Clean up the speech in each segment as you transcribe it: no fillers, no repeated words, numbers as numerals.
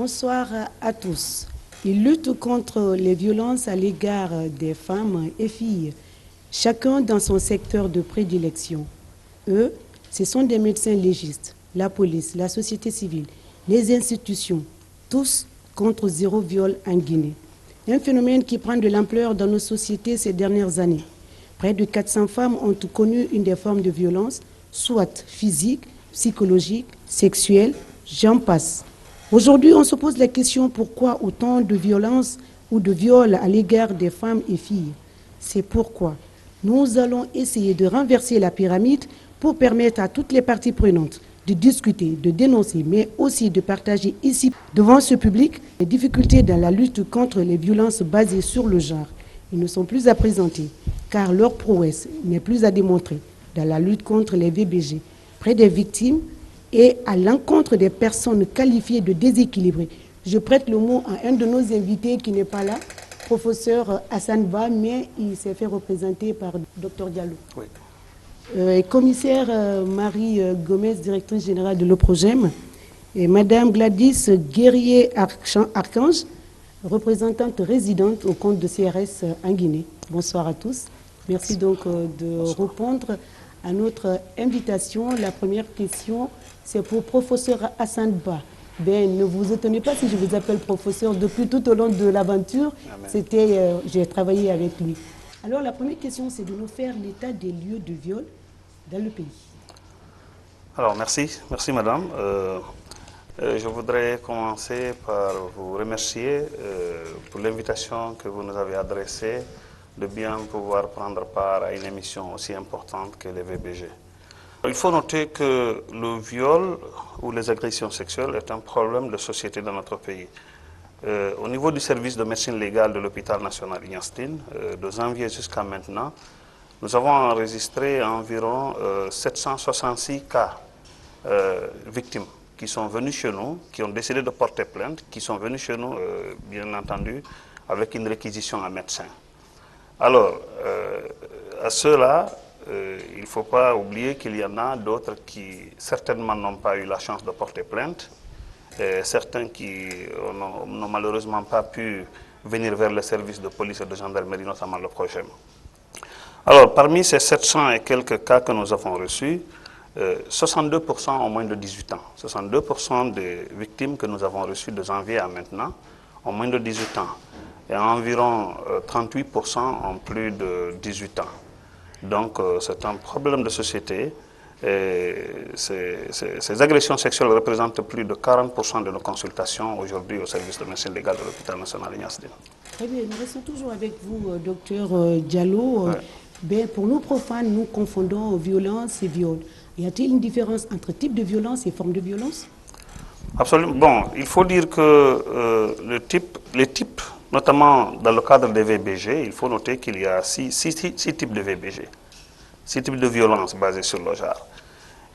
Bonsoir à tous. Ils luttent contre les violences à l'égard des femmes et filles, chacun dans son secteur de prédilection. Eux, ce sont des médecins légistes, la police, la société civile, les institutions, tous contre zéro viol en Guinée. Un phénomène qui prend de l'ampleur dans nos sociétés ces dernières années. Près de 400 femmes ont connu une des formes de violence, soit physique, psychologique, sexuelle, j'en passe. Aujourd'hui, on se pose la question pourquoi autant de violence ou de viols à l'égard des femmes et filles. C'est pourquoi nous allons essayer de renverser la pyramide pour permettre à toutes les parties prenantes de discuter, de dénoncer, mais aussi de partager ici, devant ce public, les difficultés dans la lutte contre les violences basées sur le genre. Ils ne sont plus à présenter, car leur prouesse n'est plus à démontrer dans la lutte contre les VBG, près des victimes et à l'encontre des personnes qualifiées de déséquilibrées. Je prête le mot à un de nos invités qui n'est pas là, professeur Hassan Ba, mais il s'est fait représenter par Dr Diallo. Oui. Commissaire Marie Gomez, directrice générale de l'OPROGEM, et Madame Gladys Guerrier-Archange, représentante résidente au compte de CRS en Guinée. Bonsoir à tous. Merci donc de répondre à notre invitation. La première question, c'est pour professeur Hassan Ba. Ben, ne vous étonnez pas si je vous appelle professeur. Depuis tout au long de l'aventure, j'ai travaillé avec lui. Alors la première question, c'est de nous faire l'état des lieux de viol dans le pays. Alors merci madame. Je voudrais commencer par vous remercier pour l'invitation que vous nous avez adressée de bien pouvoir prendre part à une émission aussi importante que les VBG. Il faut noter que le viol ou les agressions sexuelles est un problème de société dans notre pays. Au niveau du service de médecine légale de l'hôpital national Ignastine, de janvier jusqu'à maintenant, nous avons enregistré environ 766 cas victimes qui sont venus chez nous, qui ont décidé de porter plainte, qui sont venus chez nous, bien entendu, avec une réquisition à médecin. Alors, à ceux-là, il ne faut pas oublier qu'il y en a d'autres qui certainement n'ont pas eu la chance de porter plainte, certains qui n'ont malheureusement pas pu venir vers le service de police et de gendarmerie, notamment le PROGEM. Alors, parmi ces 700 et quelques cas que nous avons reçus, 62% ont moins de 18 ans. 62% des victimes que nous avons reçues de janvier à maintenant ont moins de 18 ans. Et environ 38% ont plus de 18 ans. Donc, c'est un problème de société. Et ces agressions sexuelles représentent plus de 40% de nos consultations aujourd'hui au service de médecine légale de l'hôpital national Ignastine. Très bien, nous restons toujours avec vous, docteur Diallo. Ouais. Ben, pour nous profanes, nous confondons violence et viol. Y a-t-il une différence entre type de violence et forme de violence? Absolument. Bon, il faut dire que les types, notamment dans le cadre des VBG, il faut noter qu'il y a six types de VBG. 6 types de violences basées sur le genre.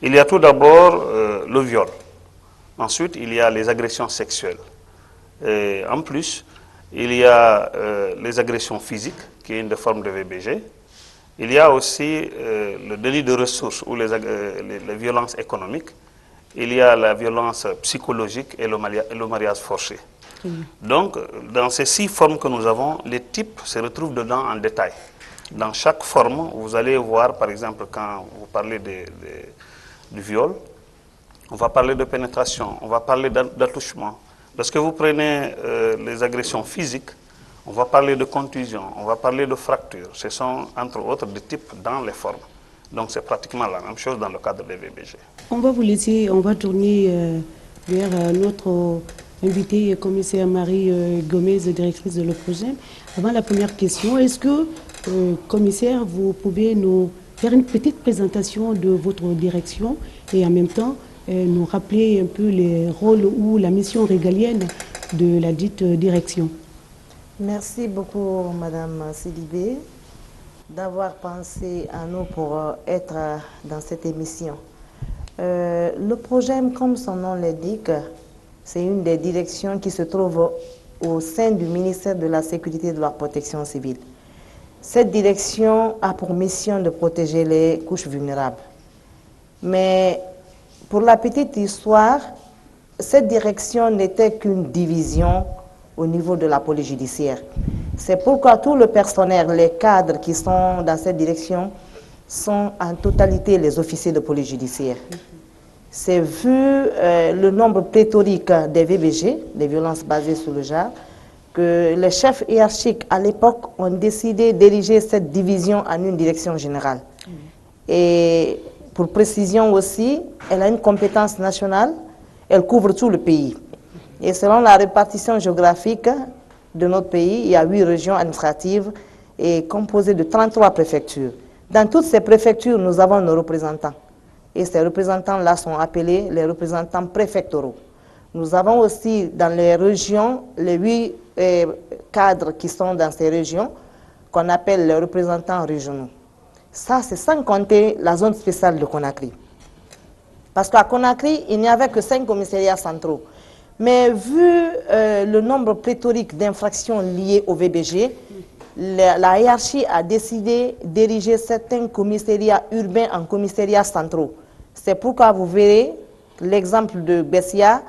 Il y a tout d'abord le viol. Ensuite, il y a les agressions sexuelles. Et en plus, il y a les agressions physiques, qui est une des formes de VBG. Il y a aussi le délit de ressources ou les violences économiques. Il y a la violence psychologique et le mariage forcé. Donc, dans ces 6 formes que nous avons, les types se retrouvent dedans en détail. Dans chaque forme, vous allez voir, par exemple, quand vous parlez du viol, on va parler de pénétration, on va parler d'attouchement. Lorsque vous prenez les agressions physiques, on va parler de contusion, on va parler de fracture. Ce sont, entre autres, des types dans les formes. Donc, c'est pratiquement la même chose dans le cadre des VBG. On va vous laisser, on va tourner vers notre invité, commissaire Marie Gomez, directrice de l'OPROGEM. Avant la première question, est-ce que, commissaire, vous pouvez nous faire une petite présentation de votre direction et en même temps nous rappeler un peu les rôles ou la mission régalienne de la dite direction? Merci beaucoup, Madame Sidibé, d'avoir pensé à nous pour être dans cette émission. Le projet, comme son nom l'indique, c'est une des directions qui se trouve au sein du ministère de la Sécurité et de la Protection civile. Cette direction a pour mission de protéger les couches vulnérables. Mais pour la petite histoire, cette direction n'était qu'une division au niveau de la police judiciaire. C'est pourquoi tout le personnel, les cadres qui sont dans cette direction sont en totalité les officiers de police judiciaire. C'est vu le nombre pléthorique des VBG, des violences basées sur le genre, que les chefs hiérarchiques à l'époque ont décidé d'ériger cette division en une direction générale. Et pour précision aussi, elle a une compétence nationale, elle couvre tout le pays. Et selon la répartition géographique de notre pays, il y a 8 régions administratives et composées de 33 préfectures. Dans toutes ces préfectures, nous avons nos représentants. Et ces représentants-là sont appelés les représentants préfectoraux. Nous avons aussi dans les régions les 8 cadres qui sont dans ces régions qu'on appelle les représentants régionaux. Ça, c'est sans compter la zone spéciale de Conakry. Parce qu'à Conakry, il n'y avait que 5 commissariats centraux. Mais vu le nombre pléthorique d'infractions liées au VBG, la hiérarchie a décidé d'ériger certains commissariats urbains en commissariats centraux. C'est pourquoi vous verrez l'exemple de Bessia.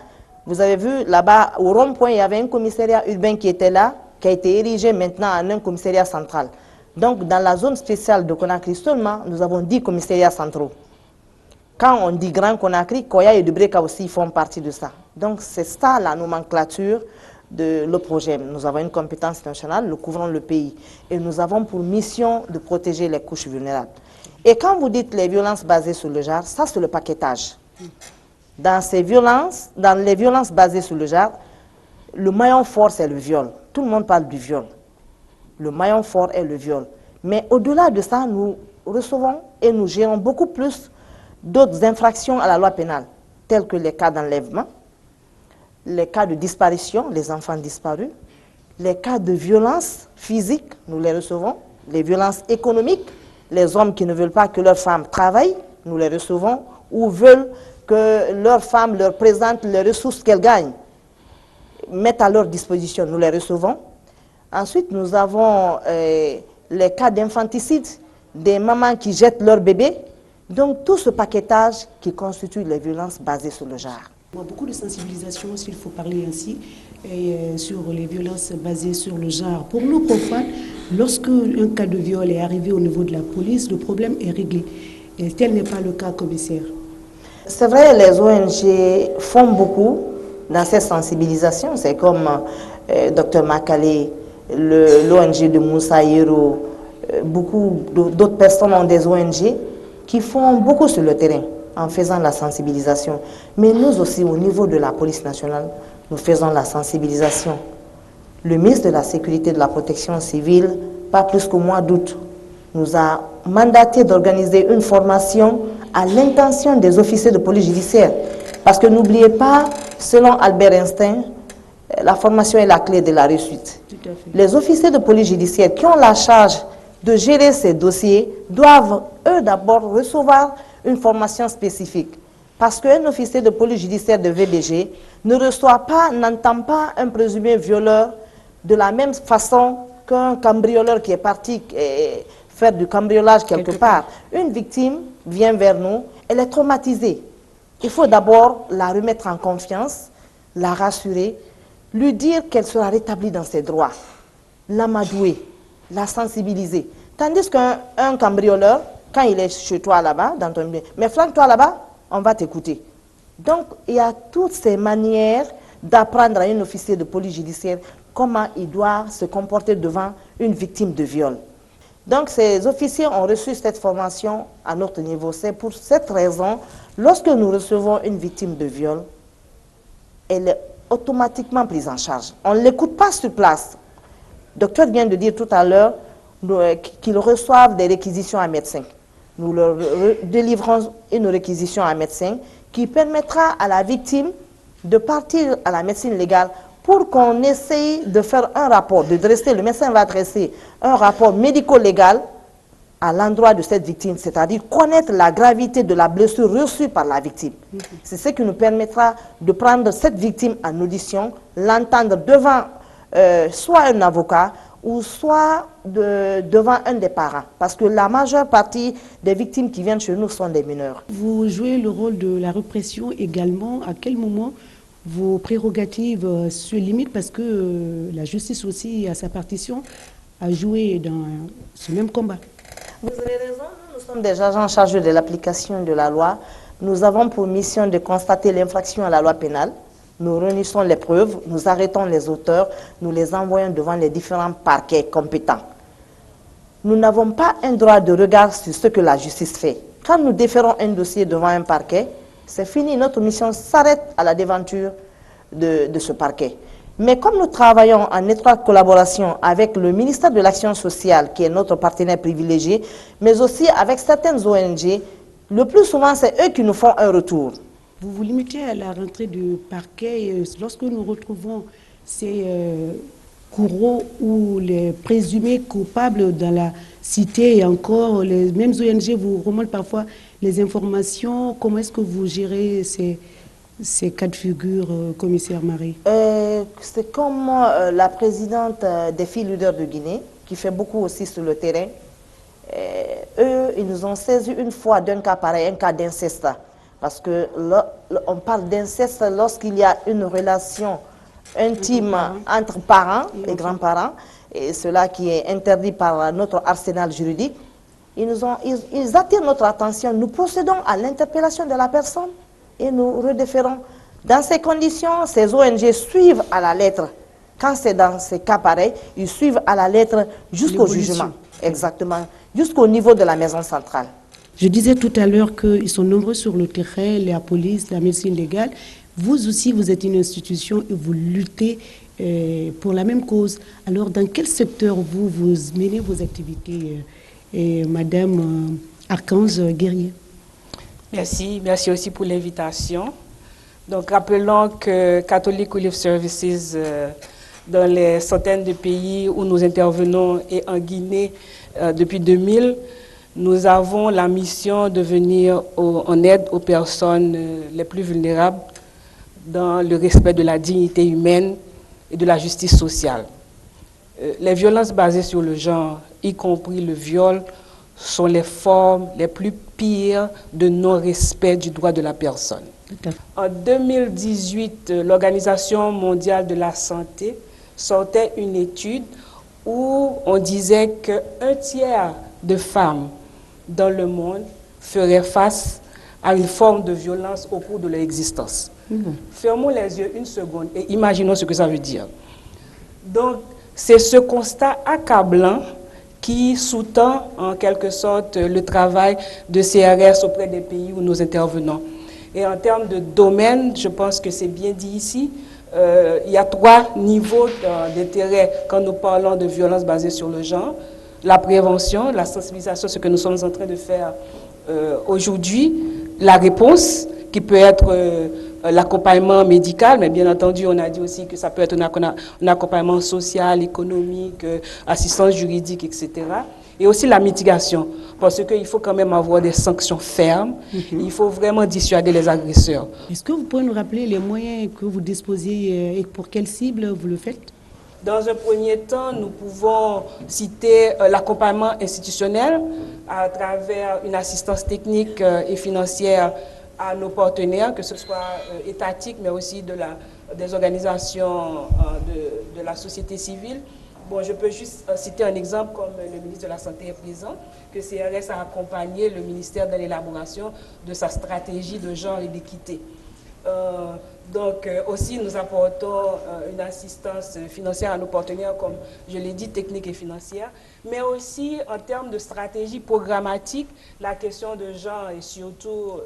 Vous avez vu là-bas, au rond-point, il y avait un commissariat urbain qui était là, qui a été érigé maintenant en un commissariat central. Donc, dans la zone spéciale de Conakry seulement, nous avons 10 commissariats centraux. Quand on dit Grand Conakry, Koya et Dubreka aussi font partie de ça. Donc, c'est ça la nomenclature de le projet. Nous avons une compétence nationale, nous couvrons le pays. Et nous avons pour mission de protéger les couches vulnérables. Et quand vous dites les violences basées sur le genre, ça c'est le paquetage. Dans les violences basées sur le genre, le maillon fort c'est le viol. Tout le monde parle du viol. Le maillon fort est le viol. Mais au-delà de ça, nous recevons et nous gérons beaucoup plus d'autres infractions à la loi pénale, telles que les cas d'enlèvement, les cas de disparition, les enfants disparus, les cas de violence physique, nous les recevons, les violences économiques, les hommes qui ne veulent pas que leurs femmes travaillent, nous les recevons, ou veulent que leurs femmes leur présentent les ressources qu'elles gagnent, mettent à leur disposition, nous les recevons. Ensuite, nous avons les cas d'infanticide, des mamans qui jettent leurs bébés. Donc, tout ce paquetage qui constitue les violences basées sur le genre. Beaucoup de sensibilisation, s'il faut parler ainsi, sur les violences basées sur le genre. Pour nous profanes, lorsque un cas de viol est arrivé au niveau de la police, le problème est réglé. Et tel n'est pas le cas, commissaire. C'est vrai, les ONG font beaucoup dans cette sensibilisation. C'est comme Dr Makale, l'ONG de Moussa Hiro, beaucoup d'autres personnes ont des ONG qui font beaucoup sur le terrain en faisant la sensibilisation. Mais nous aussi, au niveau de la police nationale, nous faisons la sensibilisation. Le ministre de la Sécurité et de la Protection civile, pas plus qu'au mois d'août, nous a mandaté d'organiser une formation à l'intention des officiers de police judiciaire. Parce que n'oubliez pas, selon Albert Einstein, la formation est la clé de la réussite. Tout à fait. Les officiers de police judiciaire qui ont la charge de gérer ces dossiers doivent, eux d'abord, recevoir une formation spécifique. Parce qu'un officier de police judiciaire de VBG ne reçoit pas, n'entend pas un présumé violeur de la même façon qu'un cambrioleur qui est parti faire du cambriolage quelque part. Une victime vient vers nous, elle est traumatisée. Il faut d'abord la remettre en confiance, la rassurer, lui dire qu'elle sera rétablie dans ses droits, l'amadouer, la sensibiliser. Tandis qu'un cambrioleur, quand il est chez toi là-bas, dans ton bien, mais flanque-toi là-bas, on va t'écouter. Donc, il y a toutes ces manières d'apprendre à un officier de police judiciaire comment il doit se comporter devant une victime de viol. Donc, ces officiers ont reçu cette formation à notre niveau. C'est pour cette raison, lorsque nous recevons une victime de viol, elle est automatiquement prise en charge. On ne l'écoute pas sur place. Le docteur vient de dire tout à l'heure qu'ils reçoivent des réquisitions à médecin. Nous leur délivrons une réquisition à médecin qui permettra à la victime de partir à la médecine légale pour qu'on essaye de faire un rapport, de dresser, le médecin va dresser un rapport médico-légal à l'endroit de cette victime, c'est-à-dire connaître la gravité de la blessure reçue par la victime. C'est ce qui nous permettra de prendre cette victime en audition, l'entendre devant soit un avocat ou soit devant un des parents. Parce que la majeure partie des victimes qui viennent chez nous sont des mineurs. Vous jouez le rôle de la répression également. À quel moment vos prérogatives se limitent parce que la justice aussi a sa partition à jouer dans ce même combat. Vous avez raison, nous sommes des agents chargés de l'application de la loi. Nous avons pour mission de constater l'infraction à la loi pénale. Nous réunissons les preuves, nous arrêtons les auteurs, nous les envoyons devant les différents parquets compétents. Nous n'avons pas un droit de regard sur ce que la justice fait. Quand nous déférons un dossier devant un parquet, c'est fini, notre mission s'arrête à la déventure de ce parquet. Mais comme nous travaillons en étroite collaboration avec le ministère de l'Action sociale, qui est notre partenaire privilégié, mais aussi avec certaines ONG, le plus souvent, c'est eux qui nous font un retour. Vous vous limitez à la rentrée du parquet. Lorsque nous retrouvons ces courreaux ou les présumés coupables dans la cité, et encore, les mêmes ONG vous remontent parfois les informations. Comment est-ce que vous gérez ces cas de figure, commissaire Marie? C'est comme la présidente des filles leaders de Guinée, qui fait beaucoup aussi sur le terrain. Eux, ils nous ont saisi une fois d'un cas pareil, un cas d'inceste. Parce que on parle d'inceste lorsqu'il y a une relation intime entre parents et grands-parents, et cela qui est interdit par notre arsenal juridique. Ils attirent notre attention. Nous procédons à l'interpellation de la personne et nous redéférons. Dans ces conditions, ces ONG suivent à la lettre. Quand c'est dans ces cas pareils, ils suivent à la lettre jusqu'au jugement. Exactement, jusqu'au niveau de la maison centrale. Je disais tout à l'heure qu'ils sont nombreux sur le terrain, la police, la médecine légale. Vous aussi, vous êtes une institution et vous luttez pour la même cause. Alors, dans quel secteur vous menez vos activités, Madame Archange Guerrier? Merci aussi pour l'invitation. Donc, rappelons que Catholic Relief Services, dans les centaines de pays où nous intervenons et en Guinée depuis 2000, nous avons la mission de venir en aide aux personnes les plus vulnérables dans le respect de la dignité humaine et de la justice sociale. Les violences basées sur le genre, y compris le viol, sont les formes les plus pires de non-respect du droit de la personne. En 2018, l'Organisation mondiale de la santé sortait une étude où on disait qu'un tiers de femmes dans le monde feraient face à une forme de violence au cours de leur existence. Fermons les yeux une seconde et imaginons ce que ça veut dire. Donc, c'est ce constat accablant qui sous-tend en quelque sorte le travail de CRS auprès des pays où nous intervenons. Et en termes de domaine, je pense que c'est bien dit ici, il y a 3 niveaux d'intérêt quand nous parlons de violence basée sur le genre. La prévention, la sensibilisation, ce que nous sommes en train de faire aujourd'hui, la réponse qui peut être l'accompagnement médical, mais bien entendu, on a dit aussi que ça peut être un accompagnement social, économique, assistance juridique, etc. Et aussi la mitigation, parce qu'il faut quand même avoir des sanctions fermes. Il faut vraiment dissuader les agresseurs. Est-ce que vous pouvez nous rappeler les moyens que vous disposez et pour quelle cible vous le faites? Dans un premier temps, nous pouvons citer l'accompagnement institutionnel à travers une assistance technique et financière à nos partenaires, que ce soit étatiques, mais aussi des organisations de la société civile. Bon, je peux juste citer un exemple, comme le ministre de la Santé est présent, que CRS a accompagné le ministère dans l'élaboration de sa stratégie de genre et d'équité. Donc aussi, nous apportons une assistance financière à nos partenaires, comme je l'ai dit, technique et financière, mais aussi en termes de stratégie programmatique, la question de genre et surtout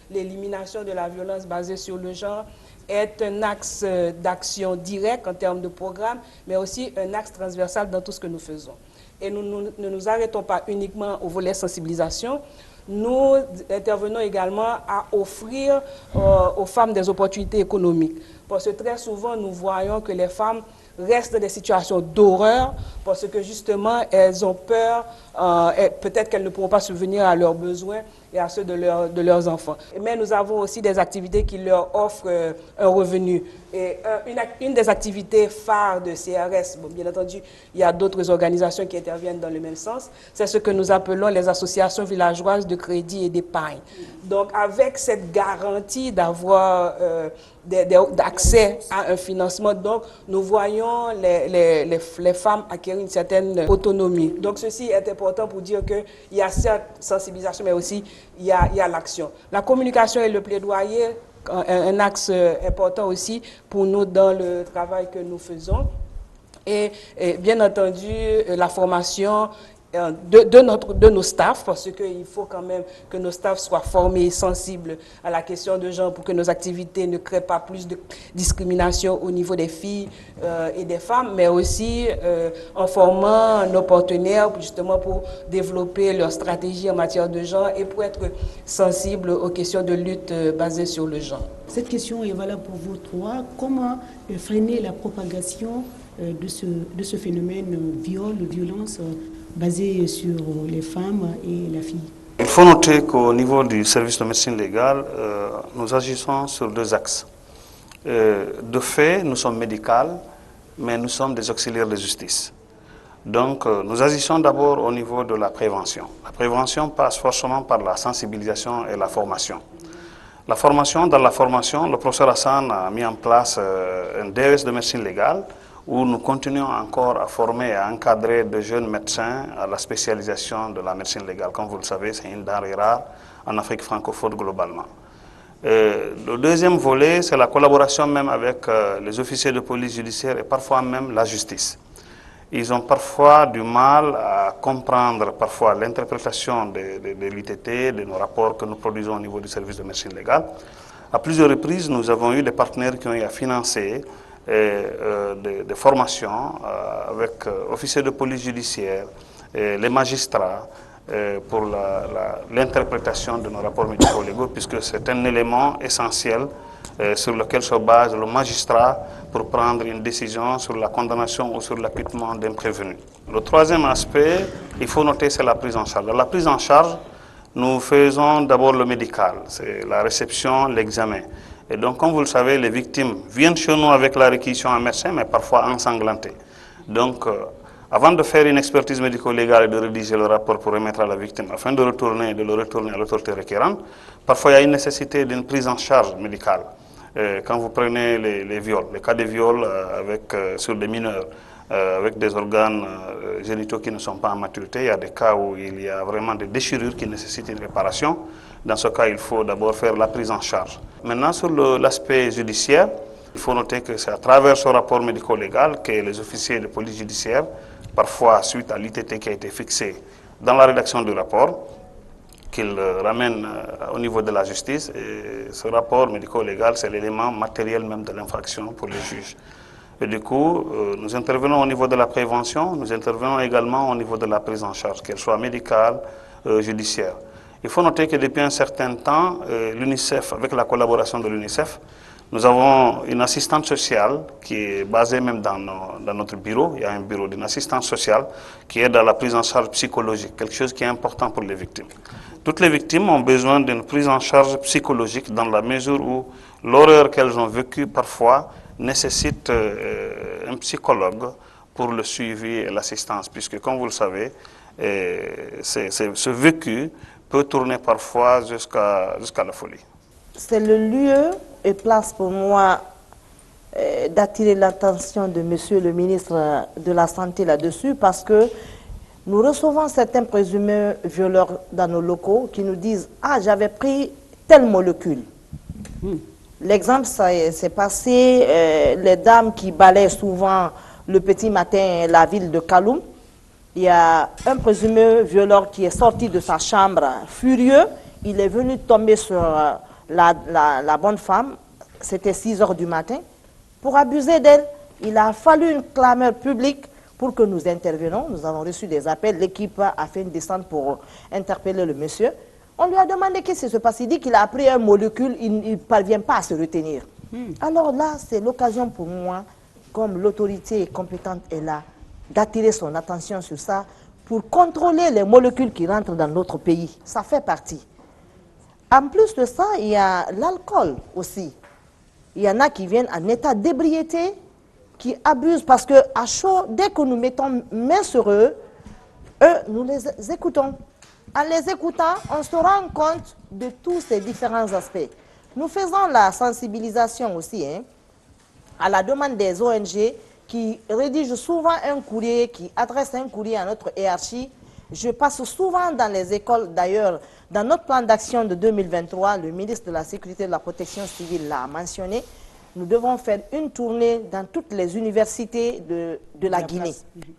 l'élimination de la violence basée sur le genre est un axe d'action direct en termes de programme, mais aussi un axe transversal dans tout ce que nous faisons. Et nous ne nous arrêtons pas uniquement au volet sensibilisation. Nous intervenons également à offrir aux femmes des opportunités économiques. Parce que très souvent, nous voyons que les femmes restent dans des situations d'horreur parce que justement, elles ont peur, peut-être qu'elles ne pourront pas subvenir à leurs besoins et à ceux de leurs enfants. Mais nous avons aussi des activités qui leur offrent un revenu. Et une des activités phares de CRS, bon, bien entendu, il y a d'autres organisations qui interviennent dans le même sens, c'est ce que nous appelons les associations villageoises de crédit et d'épargne. Donc, avec cette garantie d'avoir d'accès à un financement, donc nous voyons les femmes acquérir une certaine autonomie. Donc, ceci est important pour dire qu'il y a cette sensibilisation, mais aussi il y a l'action. La communication et le plaidoyer, un axe important aussi pour nous dans le travail que nous faisons. Et bien entendu, la formation de nos staffs, parce qu'il faut quand même que nos staffs soient formés et sensibles à la question de genre pour que nos activités ne créent pas plus de discrimination au niveau des filles et des femmes, mais aussi en formant nos partenaires justement pour développer leur stratégie en matière de genre et pour être sensibles aux questions de lutte basées sur le genre. Cette question est valable pour vous trois. Comment freiner la propagation de ce phénomène violence basé sur les femmes et la fille? Il faut noter qu'au niveau du service de médecine légale, nous agissons sur deux axes. De fait, nous sommes médicales, mais nous sommes des auxiliaires de justice. Donc, nous agissons d'abord au niveau de la prévention. La prévention passe forcément par la sensibilisation et la formation. La formation, dans la formation, le professeur Hassan a mis en place un DES de médecine légale où nous continuons encore à former et à encadrer de jeunes médecins à la spécialisation de la médecine légale. Comme vous le savez, c'est une denrée rare en Afrique francophone globalement. Le deuxième volet, c'est la collaboration même avec les officiers de police judiciaire et parfois même la justice. Ils ont parfois du mal à comprendre parfois l'interprétation de l'ITT, de nos rapports que nous produisons au niveau du service de médecine légale. À plusieurs reprises, nous avons eu des partenaires qui ont eu à financer des formations avec officiers de police judiciaire, les magistrats, pour l'interprétation de nos rapports médico-légaux, puisque c'est un élément essentiel sur lequel se base le magistrat pour prendre une décision sur la condamnation ou sur l'acquittement d'un prévenu. Le troisième aspect, il faut noter, c'est la prise en charge. Dans la prise en charge, nous faisons d'abord le médical, c'est la réception, l'examen. Et donc, comme vous le savez, les victimes viennent chez nous avec la réquisition en médecin, mais parfois ensanglantées. Donc, avant de faire une expertise médico-légale et de rédiger le rapport pour remettre à la victime, afin de le retourner à l'autorité requérante, parfois il y a une nécessité d'une prise en charge médicale. Quand vous prenez les viols, les cas de viol sur des mineurs, avec des organes génitaux qui ne sont pas en maturité, il y a des cas où il y a vraiment des déchirures qui nécessitent une réparation. Dans ce cas, il faut d'abord faire la prise en charge. Maintenant, sur l'aspect judiciaire, il faut noter que c'est à travers ce rapport médico-légal que les officiers de police judiciaire, parfois suite à l'ITT qui a été fixé dans la rédaction du rapport, qu'ils ramènent au niveau de la justice. Et ce rapport médico-légal, c'est l'élément matériel même de l'infraction pour les juges. Et du coup, nous intervenons au niveau de la prévention, nous intervenons également au niveau de la prise en charge, qu'elle soit médicale, judiciaire. Il faut noter que depuis un certain temps, l'UNICEF, avec la collaboration de l'UNICEF, nous avons une assistante sociale qui est basée même dans notre bureau. Il y a un bureau d'une assistante sociale qui aide à la prise en charge psychologique, quelque chose qui est important pour les victimes. Toutes les victimes ont besoin d'une prise en charge psychologique dans la mesure où l'horreur qu'elles ont vécue parfois nécessite un psychologue pour le suivi et l'assistance, puisque comme vous le savez, ce vécu peut tourner parfois jusqu'à la folie. C'est le lieu et place pour moi d'attirer l'attention de Monsieur le ministre de la Santé là-dessus, parce que nous recevons certains présumés violeurs dans nos locaux qui nous disent « Ah, j'avais pris telle molécule ». L'exemple, c'est passé, les dames qui balaient souvent le petit matin la ville de Kaloum. Il y a un présumé violeur qui est sorti de sa chambre furieux. Il est venu tomber sur la bonne femme, c'était 6 heures du matin, pour abuser d'elle. Il a fallu une clameur publique pour que nous intervenions. Nous avons reçu des appels, l'équipe a fait une descente pour interpeller le monsieur. On lui a demandé qu'est-ce qui se passe. Il dit qu'il a pris un molécule, il ne parvient pas à se retenir. Alors là, c'est l'occasion pour moi, comme l'autorité compétente est là, d'attirer son attention sur ça pour contrôler les molécules qui rentrent dans notre pays. Ça fait partie. En plus de ça, il y a l'alcool aussi. Il y en a qui viennent en état d'ébriété, qui abusent parce qu'à chaud, dès que nous mettons main sur eux, nous les écoutons. En les écoutant, on se rend compte de tous ces différents aspects. Nous faisons la sensibilisation aussi, à la demande des ONG qui rédigent souvent un courrier, qui adressent un courrier à notre hiérarchie. Je passe souvent dans les écoles, d'ailleurs, dans notre plan d'action de 2023, le ministre de la Sécurité et de la Protection civile l'a mentionné, nous devons faire une tournée dans toutes les universités de la Guinée.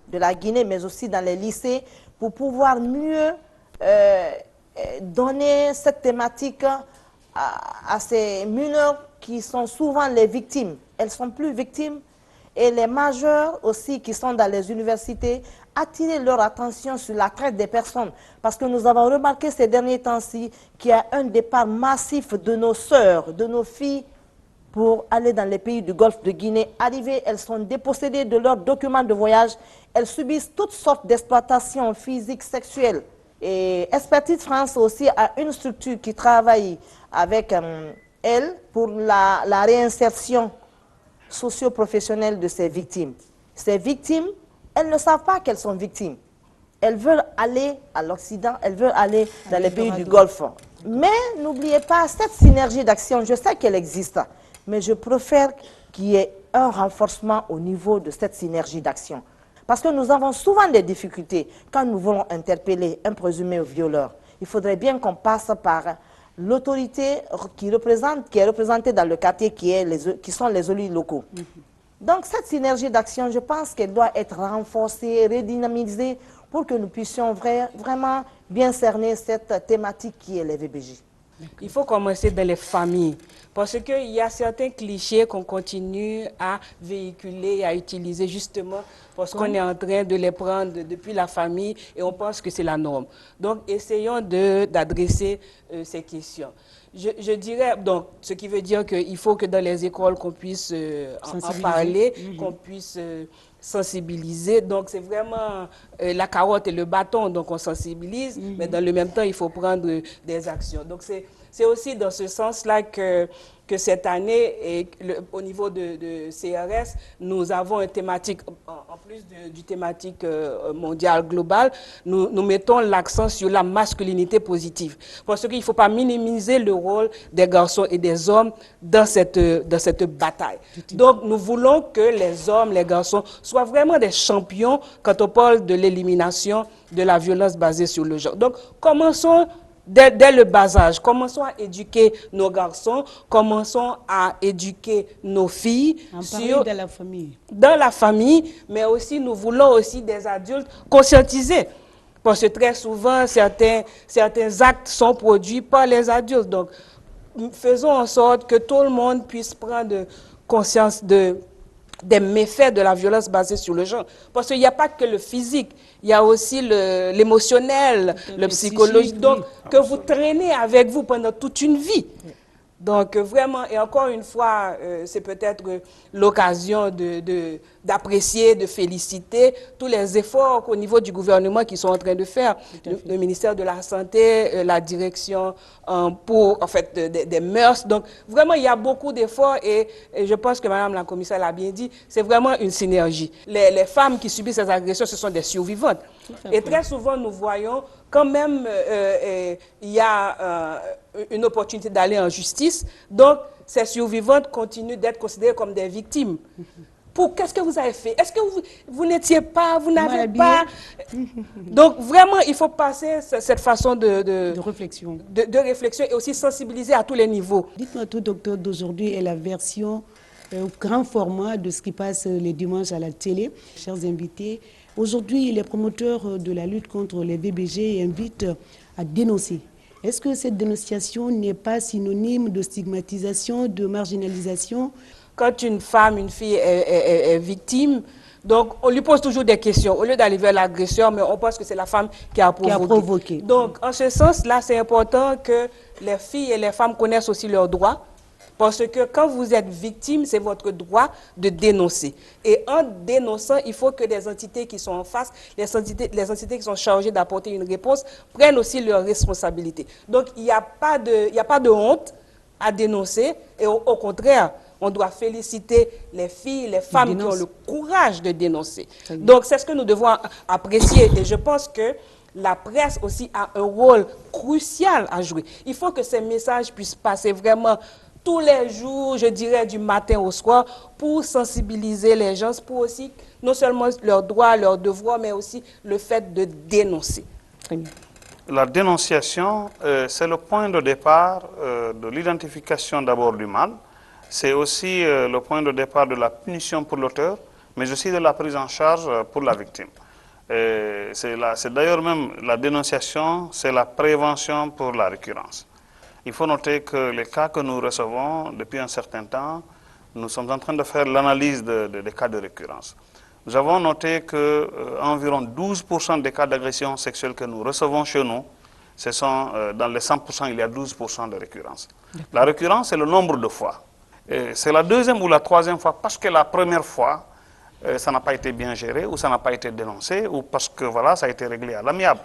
De la Guinée, mais aussi dans les lycées, pour pouvoir mieux donner cette thématique à ces mineurs qui sont souvent les victimes. Elles sont plus victimes. Et les majeurs aussi qui sont dans les universités, attirer leur attention sur la traite des personnes. Parce que nous avons remarqué ces derniers temps-ci qu'il y a un départ massif de nos sœurs, de nos filles, pour aller dans les pays du Golfe de Guinée. Arrivées, elles sont dépossédées de leurs documents de voyage. Elles subissent toutes sortes d'exploitations physiques, sexuelles. Et Expertise France aussi a une structure qui travaille avec elles pour la réinsertion socio-professionnelle de ces victimes. Ces victimes, elles ne savent pas qu'elles sont victimes. Elles veulent aller à l'Occident, elles veulent aller dans les pays du Golfe. Mais n'oubliez pas, cette synergie d'action, je sais qu'elle existe, mais je préfère qu'il y ait un renforcement au niveau de cette synergie d'action. Parce que nous avons souvent des difficultés quand nous voulons interpeller un présumé violeur. Il faudrait bien qu'on passe par l'autorité qui est représentée dans le quartier, qui sont les élus locaux. Donc cette synergie d'action, je pense qu'elle doit être renforcée, redynamisée pour que nous puissions vraiment bien cerner cette thématique qui est les VBJ. Il faut commencer dans les familles, parce qu'il y a certains clichés qu'on continue à véhiculer, à utiliser justement parce qu'on est en train de les prendre depuis la famille et on pense que c'est la norme. Donc, essayons d'adresser ces questions. Je dirais, donc, ce qui veut dire qu'il faut que dans les écoles, qu'on puisse en parler, qu'on puisse sensibiliser. Donc, c'est vraiment la carotte et le bâton, donc on sensibilise, mais dans le même temps, il faut prendre des actions. Donc, c'est aussi dans ce sens-là que cette année, au niveau de CRS, nous avons une thématique, en plus du thématique mondiale globale, nous mettons l'accent sur la masculinité positive. Parce qu'il ne faut pas minimiser le rôle des garçons et des hommes dans cette bataille. Donc, nous voulons que les hommes, les garçons, soient vraiment des champions quand on parle de l'élimination de la violence basée sur le genre. Donc, commençons dès le bas âge, commençons à éduquer nos garçons, commençons à éduquer nos filles. Dans la famille. Dans la famille, mais aussi nous voulons aussi des adultes conscientisés. Parce que très souvent, certains actes sont produits par les adultes. Donc, faisons en sorte que tout le monde puisse prendre conscience des méfaits de la violence basée sur le genre. Parce qu'il n'y a pas que le physique, il y a aussi l'émotionnel, le psychologique, donc que vous traînez avec vous pendant toute une vie. Donc vraiment, et encore une fois, c'est peut-être l'occasion d'apprécier, de féliciter tous les efforts au niveau du gouvernement qui sont en train de faire. Le ministère de la Santé, la direction pour, en fait, des mœurs. Donc vraiment, il y a beaucoup d'efforts et je pense que Madame la commissaire l'a bien dit, c'est vraiment une synergie. Les femmes qui subissent ces agressions, ce sont des survivantes. Et très souvent, nous voyons quand même, il y a une opportunité d'aller en justice. Donc, ces survivantes continuent d'être considérées comme des victimes. Qu'est-ce que vous avez fait? Est-ce que vous n'étiez pas, vous n'avez pas... Donc, vraiment, il faut passer cette façon de réflexion. De réflexion et aussi sensibiliser à tous les niveaux. Dites-moi tout, docteur, d'aujourd'hui est la version au grand format de ce qui passe les dimanches à la télé. Chers invités, aujourd'hui, les promoteurs de la lutte contre les VBG invitent à dénoncer. Est-ce que cette dénonciation n'est pas synonyme de stigmatisation, de marginalisation? Quand une femme, une fille est victime, donc on lui pose toujours des questions. Au lieu d'aller vers l'agresseur, mais on pense que c'est la femme qui a provoqué. Donc, en ce sens-là, c'est important que les filles et les femmes connaissent aussi leurs droits, Parce que quand vous êtes victime, c'est votre droit de dénoncer. Et en dénonçant, il faut que les entités qui sont en face, les entités qui sont chargées d'apporter une réponse, prennent aussi leurs responsabilités. Donc, il n'y a pas de honte à dénoncer. Et au contraire, on doit féliciter les filles, les femmes qui ont le courage de dénoncer. Donc, c'est ce que nous devons apprécier. Et je pense que la presse aussi a un rôle crucial à jouer. Il faut que ces messages puissent passer vraiment tous les jours, je dirais du matin au soir, pour sensibiliser les gens, pour aussi non seulement leurs droits, leurs devoirs, mais aussi le fait de dénoncer. La dénonciation, c'est le point de départ de l'identification d'abord du mal. C'est aussi le point de départ de la punition pour l'auteur, mais aussi de la prise en charge pour la victime. C'est d'ailleurs même la dénonciation, c'est la prévention pour la récurrence. Il faut noter que les cas que nous recevons depuis un certain temps, nous sommes en train de faire l'analyse des cas de récurrence. Nous avons noté qu'environ 12% des cas d'agression sexuelle que nous recevons chez nous, ce sont, dans les 100%, il y a 12% de récurrence. La récurrence, c'est le nombre de fois. C'est la deuxième ou la troisième fois parce que la première fois, ça n'a pas été bien géré ou ça n'a pas été dénoncé ou parce que voilà, ça a été réglé à l'amiable.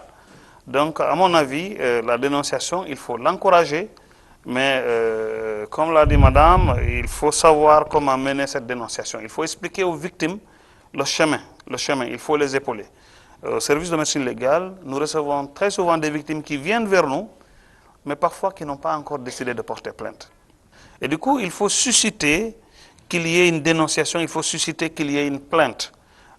Donc, à mon avis, la dénonciation, il faut l'encourager, mais comme l'a dit madame, il faut savoir comment mener cette dénonciation. Il faut expliquer aux victimes le chemin, il faut les épauler. Au service de médecine légale, nous recevons très souvent des victimes qui viennent vers nous, mais parfois qui n'ont pas encore décidé de porter plainte. Et du coup, il faut susciter qu'il y ait une dénonciation, il faut susciter qu'il y ait une plainte,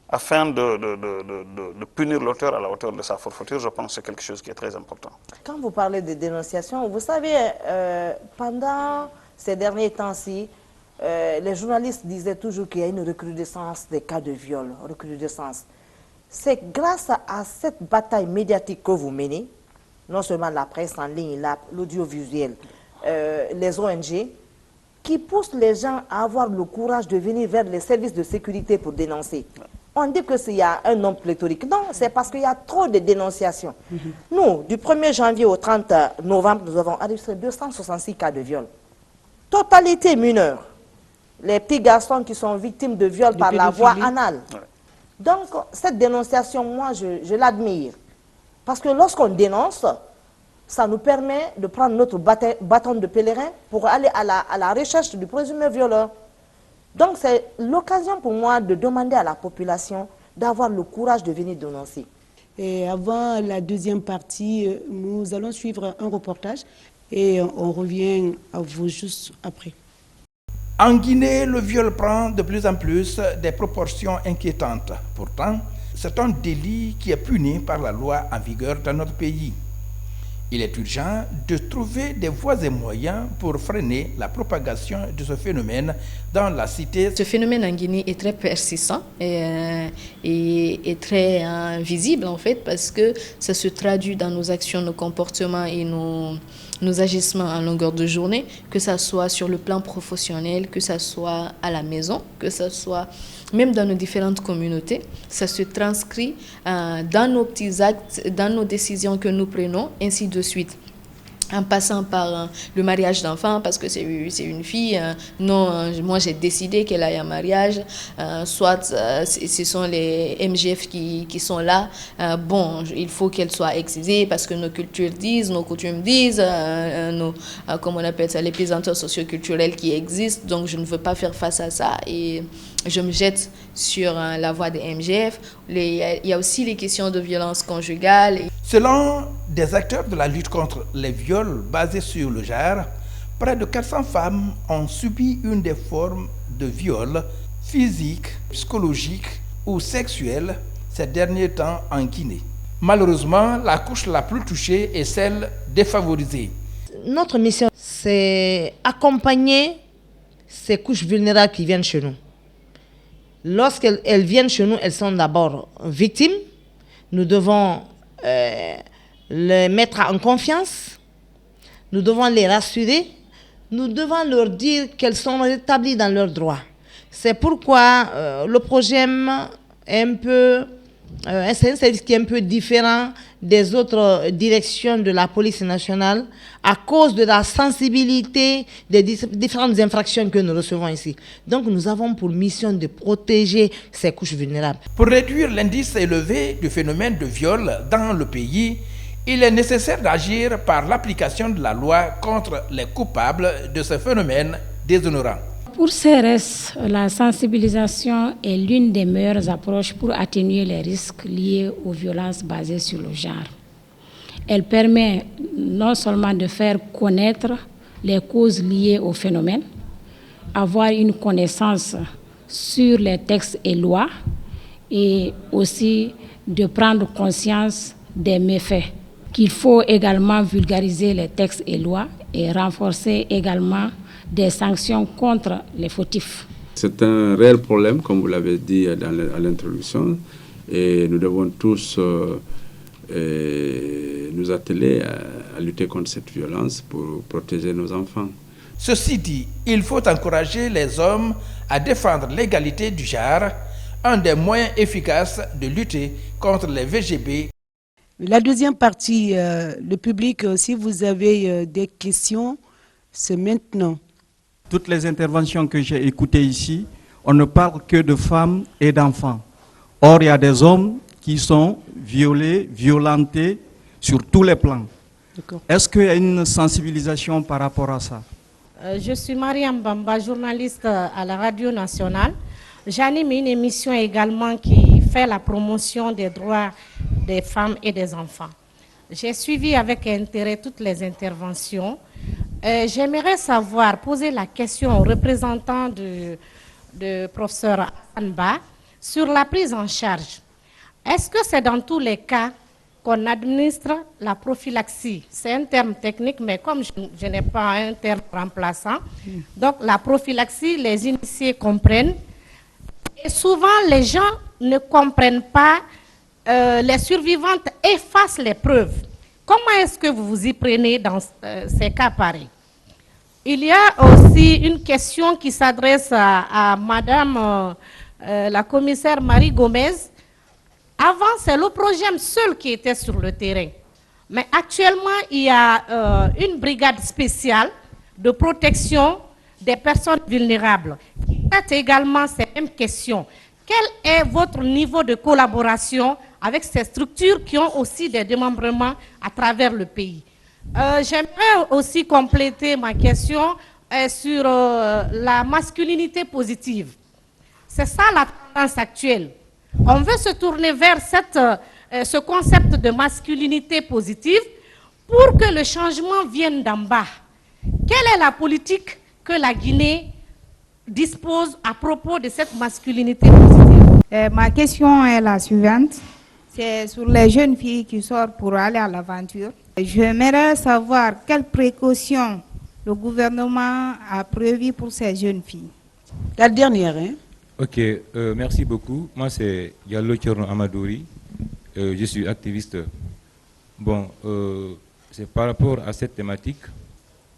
afin de punir l'auteur à la hauteur de sa forfaiture. Je pense que c'est quelque chose qui est très important. Quand vous parlez de dénonciation, vous savez, pendant ces derniers temps-ci, les journalistes disaient toujours qu'il y a une recrudescence des cas de viol, recrudescence. C'est grâce à cette bataille médiatique que vous menez, non seulement la presse en ligne, l'audiovisuel, les ONG, qui poussent les gens à avoir le courage de venir vers les services de sécurité pour dénoncer. On dit qu'il y a un nombre pléthorique. Non, c'est parce qu'il y a trop de dénonciations. Nous, du 1er janvier au 30 novembre, nous avons enregistré 266 cas de viol. Totalité mineure. Les petits garçons qui sont victimes de viol par la voie anale. Ouais. Donc, cette dénonciation, moi, je l'admire. Parce que lorsqu'on dénonce, ça nous permet de prendre notre bâton de pèlerin pour aller à la recherche du présumé violeur. Donc, c'est l'occasion pour moi de demander à la population d'avoir le courage de venir dénoncer. Et avant la deuxième partie, nous allons suivre un reportage et on revient à vous juste après. En Guinée, le viol prend de plus en plus des proportions inquiétantes. Pourtant, c'est un délit qui est puni par la loi en vigueur dans notre pays. Il est urgent de trouver des voies et moyens pour freiner la propagation de ce phénomène dans la cité. Ce phénomène en Guinée est très persistant et très visible en fait parce que ça se traduit dans nos actions, nos comportements et nos agissements en longueur de journée, que ce soit sur le plan professionnel, que ce soit à la maison, que ce soit même dans nos différentes communautés. Ça se transcrit dans nos petits actes, dans nos décisions que nous prenons, ainsi de suite. En passant par le mariage d'enfants, parce que c'est une fille, non, moi j'ai décidé qu'elle aille en mariage, soit ce sont les MGF qui sont là, bon, il faut qu'elle soit excisée parce que nos cultures disent, nos coutumes disent, comment on appelle ça, les pesanteurs socioculturels qui existent, donc je ne veux pas faire face à ça et je me jette sur la voie des MGF. Il y a aussi les questions de violence conjugale. Selon des acteurs de la lutte contre les viols basés sur le genre, près de 400 femmes ont subi une des formes de viol physique, psychologique ou sexuel ces derniers temps en Guinée. Malheureusement, la couche la plus touchée est celle défavorisée. Notre mission, c'est accompagner ces couches vulnérables qui viennent chez nous. Lorsqu'elles viennent chez nous, elles sont d'abord victimes. Nous devons les mettre en confiance. Nous devons les rassurer. Nous devons leur dire qu'elles sont rétablies dans leurs droits. C'est pourquoi le projet est un peu C'est un service qui est un peu différent des autres directions de la police nationale à cause de la sensibilité des différentes infractions que nous recevons ici. Donc nous avons pour mission de protéger ces couches vulnérables. Pour réduire l'indice élevé du phénomène de viol dans le pays, il est nécessaire d'agir par l'application de la loi contre les coupables de ce phénomène déshonorant. Pour CRS, la sensibilisation est l'une des meilleures approches pour atténuer les risques liés aux violences basées sur le genre. Elle permet non seulement de faire connaître les causes liées au phénomène, avoir une connaissance sur les textes et lois, et aussi de prendre conscience des méfaits. Qu'il faut également vulgariser les textes et lois et renforcer également des sanctions contre les fautifs. C'est un réel problème, comme vous l'avez dit à l'introduction, et nous devons tous nous atteler à lutter contre cette violence pour protéger nos enfants. Ceci dit, il faut encourager les hommes à défendre l'égalité du genre, un des moyens efficaces de lutter contre les VGB. La deuxième partie, le public, si vous avez des questions, c'est maintenant. Toutes les interventions que j'ai écoutées ici, on ne parle que de femmes et d'enfants. Or, il y a des hommes qui sont violés, violentés sur tous les plans. Est-ce qu'il y a une sensibilisation par rapport à ça? Je suis Mariam Bamba, journaliste à la Radio Nationale. J'anime une émission également qui fait la promotion des droits des femmes et des enfants. J'ai suivi avec intérêt toutes les interventions. J'aimerais savoir, poser la question aux représentants de professeur Anba sur la prise en charge. Est-ce que c'est dans tous les cas qu'on administre la prophylaxie? C'est un terme technique, mais comme je n'ai pas un terme remplaçant, donc la prophylaxie, les initiés comprennent. Et souvent, les gens ne comprennent pas, les survivantes effacent les preuves. Comment est-ce que vous vous y prenez dans ces cas pareils? Il y a aussi une question qui s'adresse à Madame la commissaire Marie Gomez. Avant, c'est l'OPROGEM seul qui était sur le terrain. Mais actuellement, il y a une brigade spéciale de protection des personnes vulnérables. C'est également ces mêmes questions. Quel est votre niveau de collaboration avec ces structures qui ont aussi des démembrements à travers le pays? J'aimerais aussi compléter ma question sur la masculinité positive. C'est ça la tendance actuelle. On veut se tourner vers ce concept de masculinité positive pour que le changement vienne d'en bas. Quelle est la politique que la Guinée dispose à propos de cette masculinité positive? Ma question est la suivante. C'est sur les jeunes filles qui sortent pour aller à l'aventure. J'aimerais savoir quelles précautions le gouvernement a prévues pour ces jeunes filles. La dernière, hein? Ok, merci beaucoup. Moi, c'est Diallo Tchorno Amadouri. Je suis activiste. Bon, c'est par rapport à cette thématique,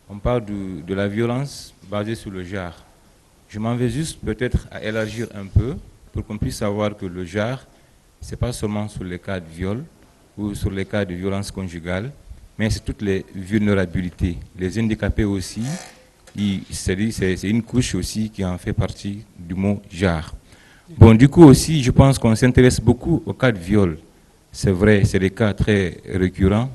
on parle de la violence basée sur le genre. Je m'en vais juste peut-être à élargir un peu pour qu'on puisse savoir que le genre, ce n'est pas seulement sur les cas de viol ou sur les cas de violence conjugale, mais c'est toutes les vulnérabilités. Les handicapés aussi, c'est une couche aussi qui en fait partie du mot genre. Bon, du coup aussi, je pense qu'on s'intéresse beaucoup aux cas de viol. C'est vrai, c'est des cas très récurrents.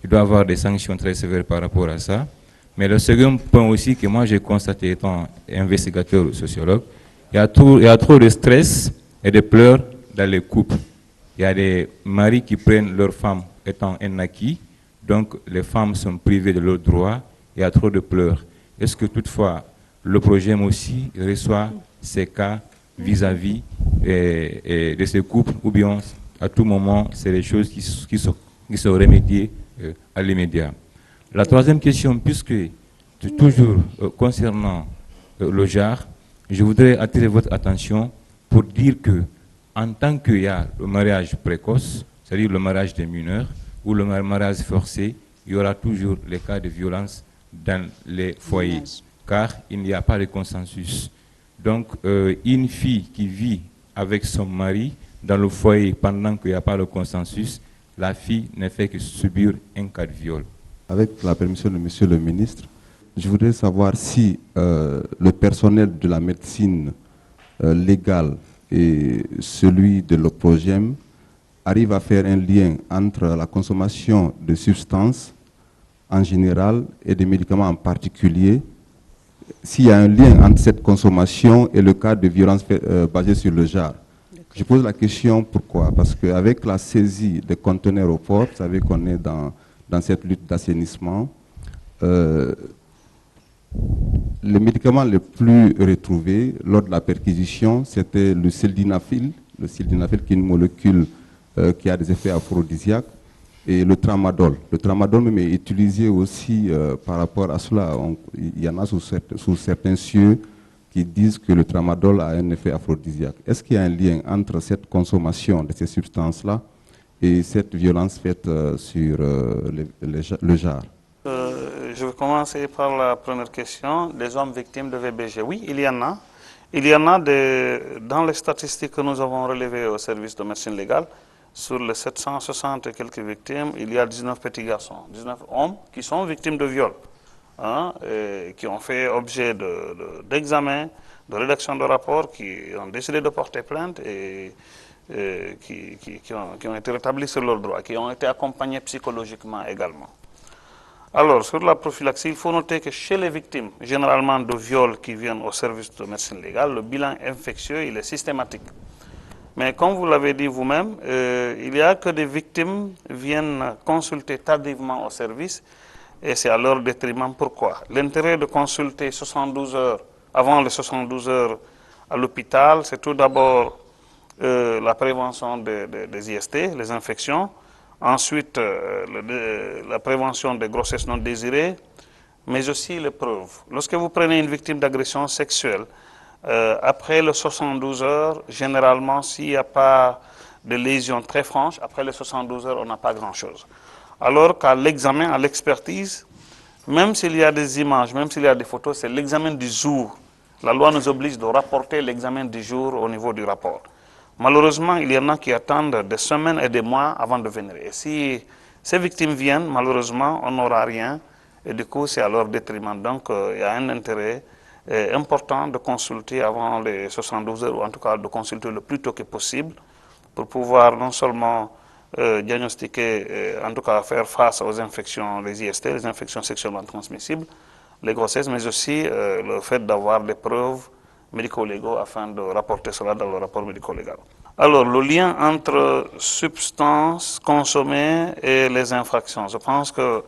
Il doit y avoir des sanctions très sévères par rapport à ça. Mais le second point aussi que moi j'ai constaté étant investigateur ou sociologue, il y a trop de stress et de pleurs dans les couples. Il y a des maris qui prennent leurs femmes étant un acquis, donc les femmes sont privées de leurs droits, il y a trop de pleurs. Est-ce que toutefois le projet aussi reçoit ces cas vis-à-vis de ces couples, ou bien à tout moment c'est des choses qui sont remédiées à l'immédiat? La troisième question, puisque toujours concernant le genre, je voudrais attirer votre attention pour dire que en tant qu'il y a le mariage précoce, c'est-à-dire le mariage des mineurs, ou le mariage forcé, il y aura toujours les cas de violence dans les foyers, car il n'y a pas de consensus. Donc, une fille qui vit avec son mari dans le foyer pendant qu'il n'y a pas le consensus, la fille ne fait que subir un cas de viol. Avec la permission de Monsieur le ministre, je voudrais savoir si le personnel de la médecine légale et celui de l'OPROGEM arrive à faire un lien entre la consommation de substances en général et des médicaments en particulier, s'il y a un lien entre cette consommation et le cas de violence basée sur le genre. Je pose la question pourquoi? Parce qu'avec la saisie des conteneurs au port, vous savez qu'on est dans cette lutte d'assainissement, les médicaments les plus retrouvés lors de la perquisition, c'était le sildenafil qui est une molécule qui a des effets aphrodisiaques, et le tramadol. Le tramadol même est utilisé aussi par rapport à cela. Il y en a sous certains cieux qui disent que le tramadol a un effet aphrodisiaque. Est-ce qu'il y a un lien entre cette consommation de ces substances-là et cette violence faite sur le genre? Je vais commencer par la première question, des hommes victimes de VBG. Oui, il y en a. Il y en a dans les statistiques que nous avons relevées au service de médecine légale, sur les 760 et quelques victimes, il y a 19 petits garçons, 19 hommes qui sont victimes de viol, et qui ont fait objet d'examen, de rédaction de rapports, qui ont décidé de porter plainte et qui ont été rétablis sur leurs droits, qui ont été accompagnés psychologiquement également. Alors, sur la prophylaxie, il faut noter que chez les victimes, généralement de viols qui viennent au service de médecine légale, le bilan infectieux il est systématique. Mais comme vous l'avez dit vous-même, il n'y a que des victimes viennent consulter tardivement au service et c'est à leur détriment. Pourquoi? L'intérêt de consulter 72 heures, avant les 72 heures à l'hôpital, c'est tout d'abord la prévention des IST, les infections, ensuite la prévention des grossesses non désirées, mais aussi les preuves. Lorsque vous prenez une victime d'agression sexuelle, après les 72 heures, généralement, s'il n'y a pas de lésions très franches, après les 72 heures, on n'a pas grand-chose. Alors qu'à l'examen, à l'expertise, même s'il y a des images, même s'il y a des photos, c'est l'examen du jour. La loi nous oblige de rapporter l'examen du jour au niveau du rapport. Malheureusement, il y en a qui attendent des semaines et des mois avant de venir. Et si ces victimes viennent, malheureusement, on n'aura rien. Et du coup, c'est à leur détriment. Donc, il y a un intérêt important de consulter avant les 72 heures, ou en tout cas de consulter le plus tôt que possible, pour pouvoir non seulement diagnostiquer, en tout cas faire face aux infections, les IST, les infections sexuellement transmissibles, les grossesses, mais aussi le fait d'avoir des preuves médico-légaux afin de rapporter cela dans le rapport médico-légal. Alors, le lien entre substances consommées et les infractions. Je pense que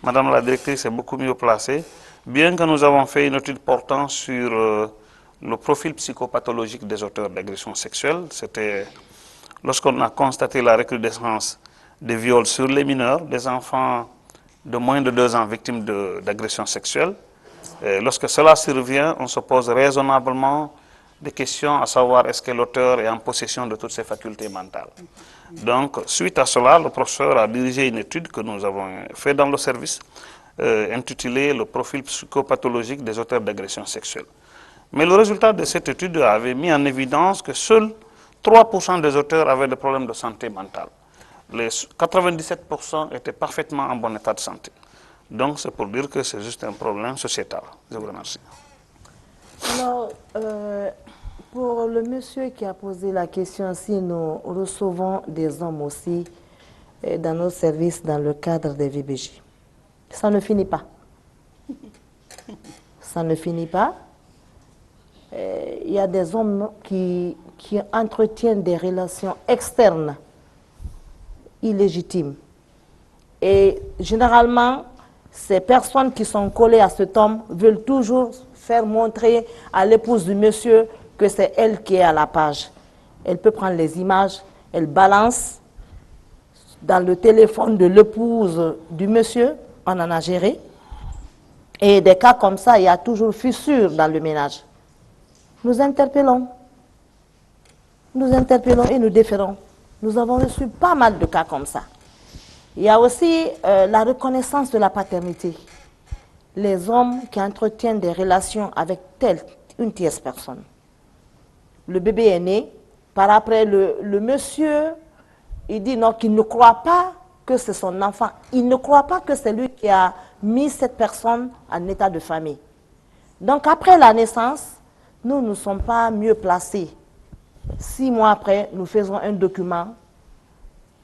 Madame la directrice est beaucoup mieux placée. Bien que nous avons fait une étude portant sur le profil psychopathologique des auteurs d'agressions sexuelles, c'était lorsqu'on a constaté la recrudescence des viols sur les mineurs, des enfants de moins de 2 ans victimes d'agressions sexuelles. Et lorsque cela survient, on se pose raisonnablement des questions à savoir est-ce que l'auteur est en possession de toutes ses facultés mentales. Donc, suite à cela, le professeur a dirigé une étude que nous avons faite dans le service, intitulée « Le profil psychopathologique des auteurs d'agressions sexuelles ». Mais le résultat de cette étude avait mis en évidence que seuls 3% des auteurs avaient des problèmes de santé mentale. Les 97% étaient parfaitement en bon état de santé. Donc c'est pour dire que c'est juste un problème sociétal. Je vous remercie. Alors, pour le monsieur qui a posé la question, si nous recevons des hommes aussi dans nos services dans le cadre des VBJ, ça ne finit pas. Ça ne finit pas. Il y a des hommes qui entretiennent des relations externes illégitimes. Et généralement, ces personnes qui sont collées à cet homme veulent toujours faire montrer à l'épouse du monsieur que c'est elle qui est à la page. Elle peut prendre les images, elle balance dans le téléphone de l'épouse du monsieur, on en a géré. Et des cas comme ça, il y a toujours fissure dans le ménage. Nous interpellons et nous déférons. Nous avons reçu pas mal de cas comme ça. Il y a aussi la reconnaissance de la paternité. Les hommes qui entretiennent des relations avec une tierce personne. Le bébé est né, Par après, le monsieur, il dit non, qu'il ne croit pas que c'est son enfant. Il ne croit pas que c'est lui qui a mis cette personne en état de famille. Donc après la naissance, nous ne sommes pas mieux placés. 6 mois après, nous faisons un document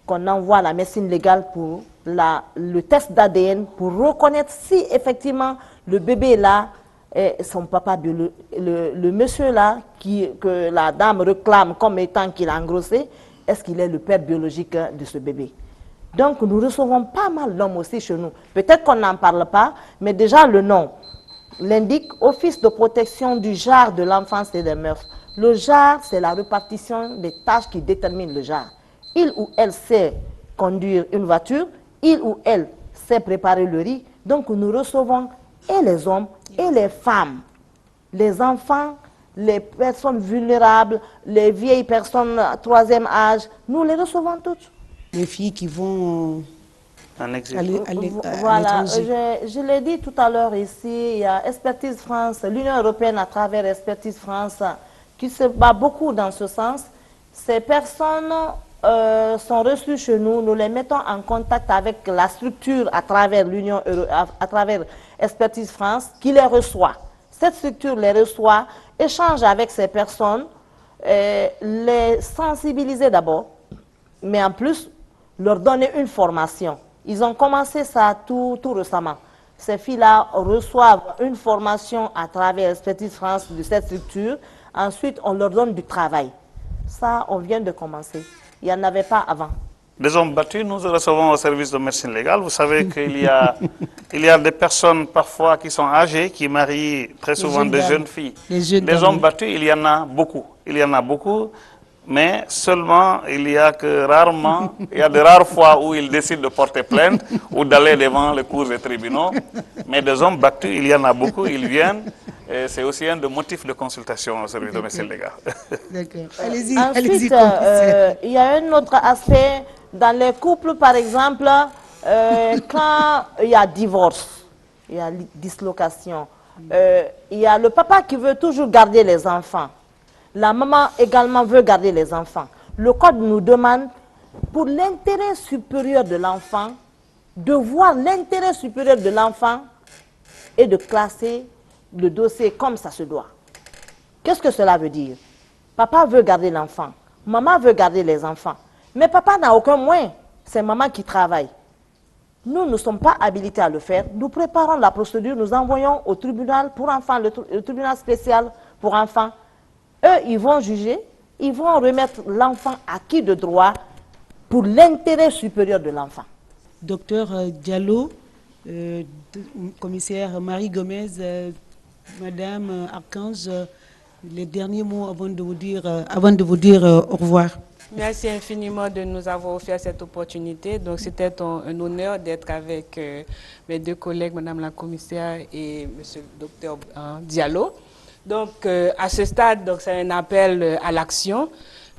qu'on envoie à la médecine légale pour le test d'ADN pour reconnaître si effectivement le bébé là est son papa biologique. Le monsieur là que la dame réclame comme étant qu'il a engrossé, est-ce qu'il est le père biologique de ce bébé? Donc nous recevons pas mal d'hommes aussi chez nous. Peut-être qu'on n'en parle pas, mais déjà le nom l'indique, Office de protection du genre de l'enfance et des mœurs. Le genre, c'est la répartition des tâches qui déterminent le genre. Il ou elle sait conduire une voiture, il ou elle sait préparer le riz. Donc nous recevons et les hommes et les femmes, les enfants, les personnes vulnérables, les vieilles personnes troisième âge, nous les recevons toutes. Les filles qui vont en exil. Voilà, je l'ai dit tout à l'heure ici, il y a Expertise France, l'Union européenne à travers Expertise France, qui se bat beaucoup dans ce sens. Ces personnes sont reçues chez nous, nous les mettons en contact avec la structure à travers l'Union à travers Expertise France, qui les reçoit. Cette structure les reçoit, échange avec ces personnes, les sensibiliser d'abord, mais en plus leur donner une formation. Ils ont commencé ça tout récemment. Ces filles-là reçoivent une formation à travers Expertise France de cette structure. Ensuite, on leur donne du travail. Ça, on vient de commencer. Il n'y en avait pas avant. Des hommes battus, nous recevons au service de médecine légale. Vous savez qu'il y a, des personnes parfois qui sont âgées, qui marient très souvent des jeunes filles. Des hommes battus, il y en a beaucoup. Il y en a beaucoup, mais seulement il y a de rares fois où ils décident de porter plainte ou d'aller devant les cours et tribunaux. Mais des hommes battus, il y en a beaucoup, ils viennent. C'est aussi un des motifs de consultation au service de médecine légale. D'accord. Allez-y. Ensuite, il y a un autre aspect. Dans les couples, par exemple, quand il y a divorce, il y a dislocation, il y a le papa qui veut toujours garder les enfants. La maman également veut garder les enfants. Le code nous demande, pour l'intérêt supérieur de l'enfant, de voir l'intérêt supérieur de l'enfant et de classer le dossier comme ça se doit. Qu'est-ce que cela veut dire? Papa veut garder l'enfant, maman veut garder les enfants. Mais papa n'a aucun moyen, c'est maman qui travaille. Nous ne sommes pas habilités à le faire. Nous préparons la procédure, nous envoyons au tribunal pour enfants, le tribunal spécial pour enfants. Eux, ils vont juger, ils vont remettre l'enfant acquis de droit pour l'intérêt supérieur de l'enfant. Docteur Diallo, commissaire Marie Gomez, Madame Archange, les derniers mots avant de vous dire au revoir. Merci infiniment de nous avoir offert cette opportunité. Donc, c'était un honneur d'être avec mes deux collègues, Madame la commissaire et Monsieur le docteur Diallo. Donc, à ce stade, c'est un appel à l'action.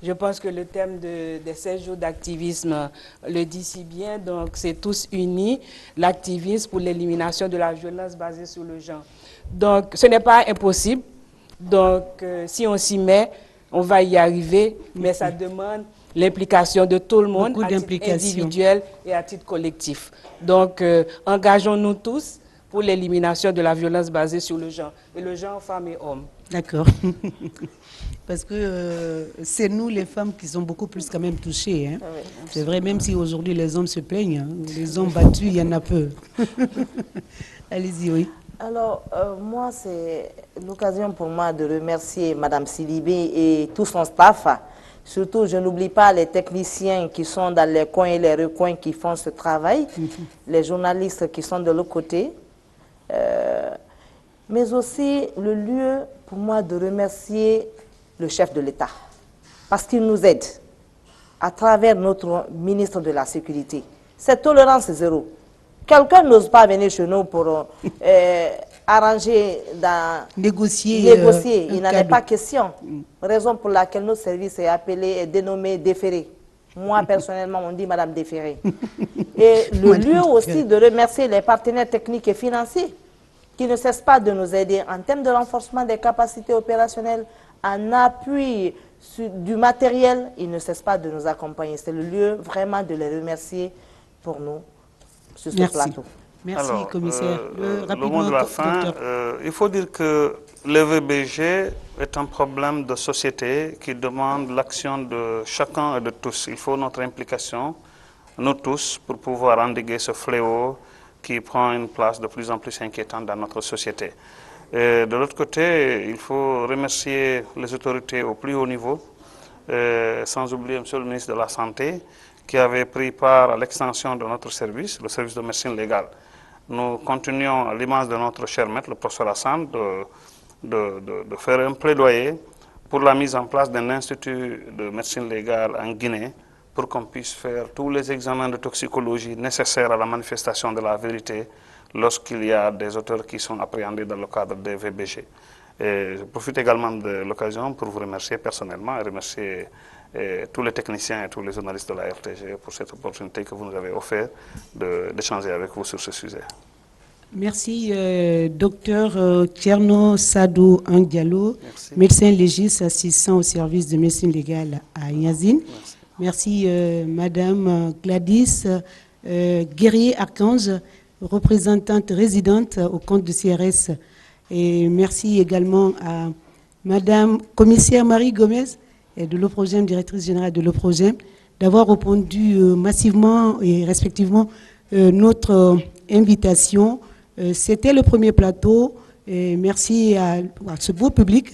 Je pense que le thème des 16 jours d'activisme le dit si bien. Donc, c'est tous unis, l'activisme pour l'élimination de la violence basée sur le genre. Donc, ce n'est pas impossible. Donc, si on s'y met, on va y arriver, mais ça demande l'implication de tout le monde, à titre individuel et à titre collectif. Donc, engageons-nous tous pour l'élimination de la violence basée sur le genre, et le genre femmes et hommes. D'accord. Parce que c'est nous, les femmes, qui sont beaucoup plus quand même touchées. Hein. Oui, c'est vrai, même si aujourd'hui les hommes se plaignent, hein, les hommes battus, il y en a peu. Allez-y, oui. Alors, moi, c'est l'occasion pour moi de remercier Madame Sidibé et tout son staff. Surtout, je n'oublie pas les techniciens qui sont dans les coins et les recoins qui font ce travail, les journalistes qui sont de l'autre côté, mais aussi le lieu pour moi de remercier le chef de l'État, parce qu'il nous aide à travers notre ministre de la Sécurité. C'est tolérance zéro. Quelqu'un n'ose pas venir chez nous pour arranger, négocier. Il n'en est pas question. Raison pour laquelle notre service est appelé et dénommé déféré. Moi, personnellement, on dit Madame Déféré. Et le lieu aussi de remercier les partenaires techniques et financiers qui ne cessent pas de nous aider en termes de renforcement des capacités opérationnelles, en appui du matériel, ils ne cessent pas de nous accompagner. C'est le lieu vraiment de les remercier pour nous sur ce plateau. Merci, alors, commissaire. Le mot de la fin, il faut dire que le VBG est un problème de société qui demande l'action de chacun et de tous. Il faut notre implication, nous tous, pour pouvoir endiguer ce fléau qui prend une place de plus en plus inquiétante dans notre société. Et de l'autre côté, il faut remercier les autorités au plus haut niveau, sans oublier M. le ministre de la Santé, qui avait pris part à l'extension de notre service, le service de médecine légale. Nous continuons, à l'image de notre cher maître, le professeur Hassan, de faire un plaidoyer pour la mise en place d'un institut de médecine légale en Guinée, pour qu'on puisse faire tous les examens de toxicologie nécessaires à la manifestation de la vérité lorsqu'il y a des auteurs qui sont appréhendés dans le cadre des VBG. Et je profite également de l'occasion pour vous remercier personnellement et remercier tous les techniciens et tous les journalistes de la RTG pour cette opportunité que vous nous avez offert d'échanger avec vous sur ce sujet. Merci, docteur Thierno Sadou Andialo, médecin légiste assistant au service de médecine légale à Yazine. Merci, madame Gladys Guerrier-Archange, représentante résidente au compte de CRS. Et merci également à madame commissaire Marie Gomez, de l'OPROGEM, directrice générale de l'OPROGEM, d'avoir répondu massivement et respectivement notre invitation. C'était le premier plateau. Et merci à ce beau public.